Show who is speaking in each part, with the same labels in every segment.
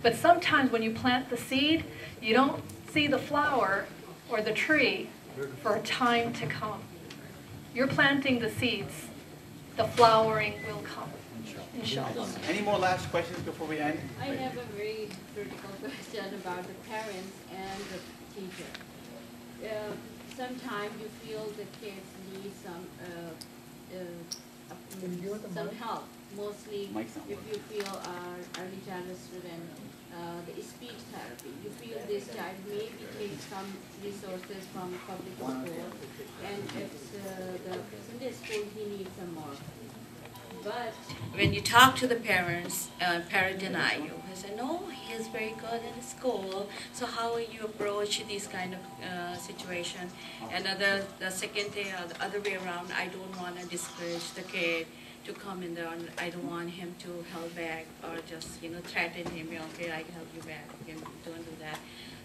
Speaker 1: But sometimes when you plant the seed, you don't see the flower or the tree for a time to come. You're planting the seeds. The flowering will come. Inshallah.
Speaker 2: Any more last questions before we end?
Speaker 3: I have a very critical question about the parents and the teacher. Sometimes you feel the kids need some help. Mostly, if you feel early childhood student, the speech therapy. You feel this child maybe take some resources from public school, and if the Sunday school he needs some more. But when you talk to the parents, parents deny you. They say, no, he is very good in school. So how will you approach these kind of situation? And the second thing, the other way around, I don't want to discourage the kid to come in there, and I don't want him to help back or just threaten him. Okay, I can help you back. Don't do that.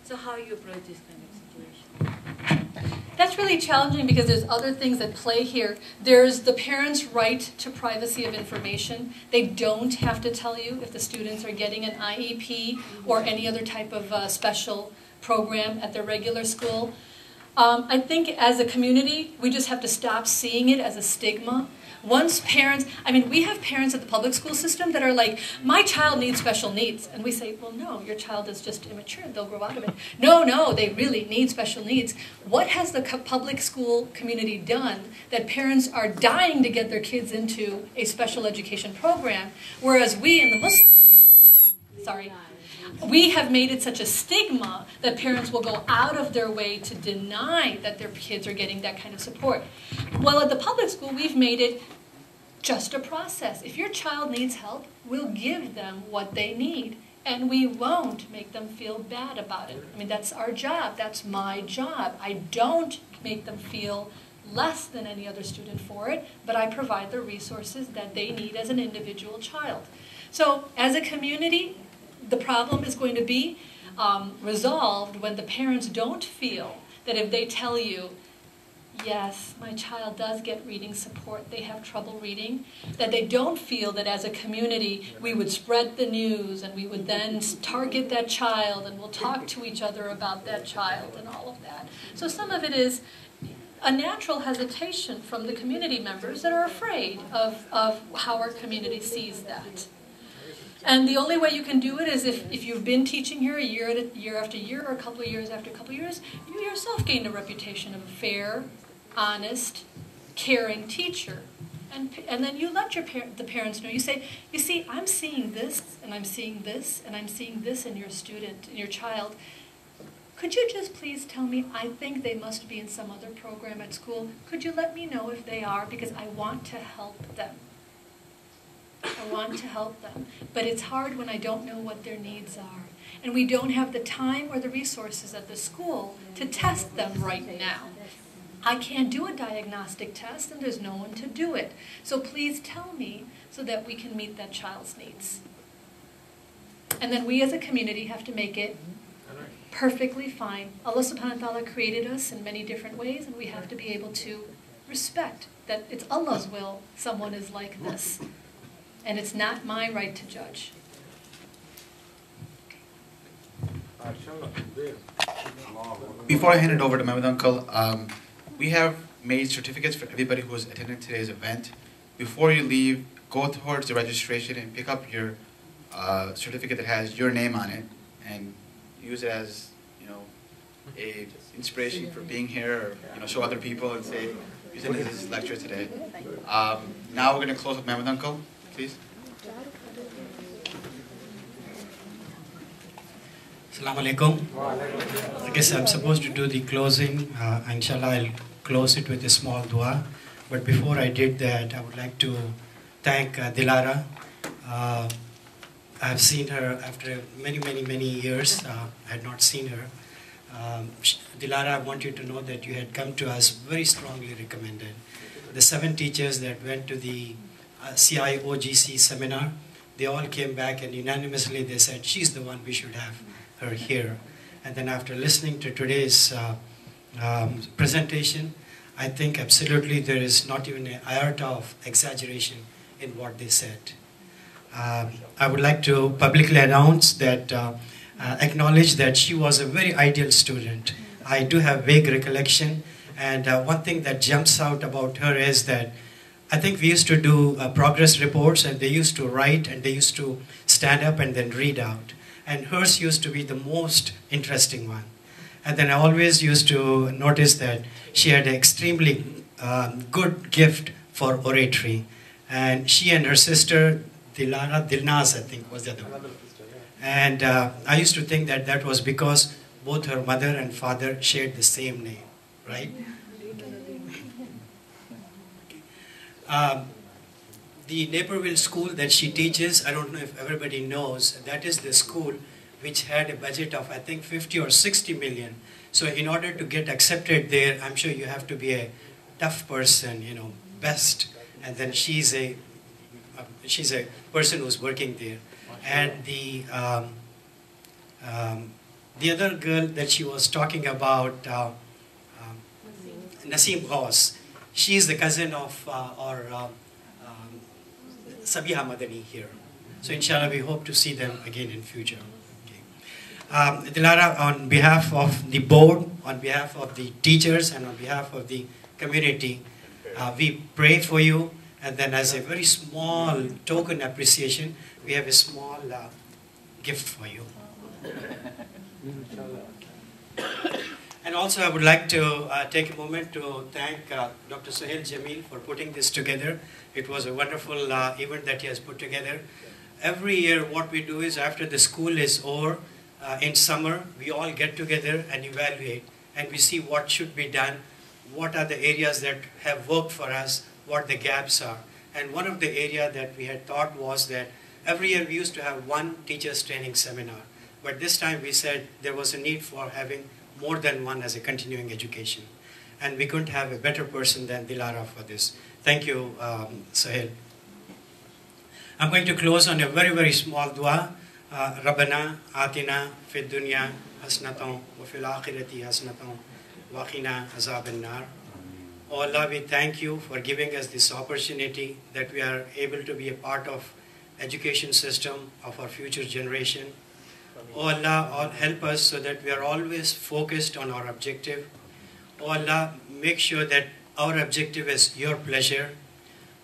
Speaker 3: So how you approach this kind of situation?
Speaker 1: That's really challenging because there's other things at play here. There's the parent's right to privacy of information. They don't have to tell you if the students are getting an IEP or any other type of special program at their regular school. I think as a community, we just have to stop seeing it as a stigma. Once parents, we have parents at the public school system that are like, my child needs special needs. And we say, well, no, your child is just immature. They'll grow out of it. No, they really need special needs. What has the public school community done that parents are dying to get their kids into a special education program, whereas we in the Muslim community, we have made it such a stigma that parents will go out of their way to deny that their kids are getting that kind of support. Well, at the public school, we've made it just a process. If your child needs help, we'll give them what they need. And we won't make them feel bad about it. That's our job. That's my job. I don't make them feel less than any other student for it, but I provide the resources that they need as an individual child. So as a community, the problem is going to be resolved when the parents don't feel that if they tell you, yes, my child does get reading support, they have trouble reading, that they don't feel that as a community we would spread the news and we would then target that child and we'll talk to each other about that child and all of that. So some of it is a natural hesitation from the community members that are afraid of how our community sees that. And the only way you can do it is if you've been teaching here year after year or a couple of years after a couple of years, you yourself gain a reputation of a fair, honest, caring teacher. And then you let the parents know. You say, you see, I'm seeing this, and I'm seeing this, and I'm seeing this in your student, in your child. Could you just please tell me, I think they must be in some other program at school. Could you let me know if they are, because I want to help them. I want to help them. But it's hard when I don't know what their needs are. And we don't have the time or the resources at the school to test them right now. I can't do a diagnostic test and there's no one to do it. So please tell me so that we can meet that child's needs. And then we as a community have to make it perfectly fine. Allah subhanahu wa ta'ala created us in many different ways, and we have to be able to respect that it's Allah's will someone is like this. And it's not my right to judge.
Speaker 2: Before I hand it over to Mehmet Uncle, we have made certificates for everybody who has attended today's event. Before you leave, go towards the registration and pick up your certificate that has your name on it, and use it as a inspiration for being here, or show other people and say you attended this lecture today. Now we're going to close with Mehmet Uncle, please.
Speaker 4: Assalamu alaikum. I guess I'm supposed to do the closing. Inshallah, I'll close it with a small dua. But before I did that, I would like to thank Dilara. I've seen her after many years. I had not seen her. Dilara, I want you to know that you had come to us very strongly recommended. The 7 teachers that went to the CIOGC seminar, they all came back and unanimously they said, she's the one we should have her here. And then after listening to today's presentation, I think absolutely there is not even an iota of exaggeration in what they said. I would like to publicly announce that, acknowledge that she was a very ideal student. I do have vague recollection, and one thing that jumps out about her is that I think we used to do progress reports, and they used to write, and they used to stand up and then read out. And hers used to be the most interesting one. And then I always used to notice that she had an extremely good gift for oratory. And she and her sister, Dilnaz, I think, was the other one. And I used to think that that was because both her mother and father shared the same name, right? The Naperville school that she teaches, I don't know if everybody knows, that is the school which had a budget of, I think, 50 or 60 million. So in order to get accepted there, I'm sure you have to be a tough person, you know, best. And then she's a person who's working there. And the other girl that she was talking about, Naseem Ghaus, she is the cousin of Sabiha Madani here. So inshallah, we hope to see them again in future. Okay. Dilara, on behalf of the board, on behalf of the teachers, and on behalf of the community, we pray for you. And then as a very small token appreciation, we have a small gift for you. And also I would like to take a moment to thank Dr. Sohail Jamil for putting this together. It was a wonderful event that he has put together. Every year what we do is after the school is over, in summer, we all get together and evaluate, and we see what should be done, what are the areas that have worked for us, what the gaps are. And one of the areas that we had thought was that every year we used to have one teachers training seminar. But this time we said there was a need for having more than one as a continuing education. And we couldn't have a better person than Dilara for this. Thank you, Sohail. I'm going to close on a very, very small dua. Rabbana atina fid dunya hasnatan wa fil akhirati hasnatan wa qina azaban nar. Oh Allah, we thank you for giving us this opportunity that we are able to be a part of education system of our future generation. Oh Allah, help us so that we are always focused on our objective. Oh Allah, make sure that our objective is your pleasure.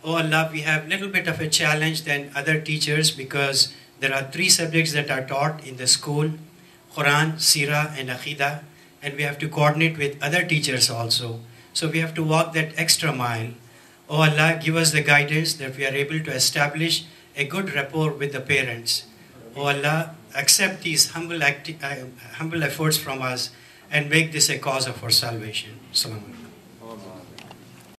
Speaker 4: Oh Allah, we have a little bit of a challenge than other teachers because there are 3 subjects that are taught in the school: Quran, Sirah, and Aqidah, and we have to coordinate with other teachers also. So we have to walk that extra mile. Oh Allah, give us the guidance that we are able to establish a good rapport with the parents. Oh Allah, accept these humble efforts from us and make this a cause of our salvation. Assalamu alaikum.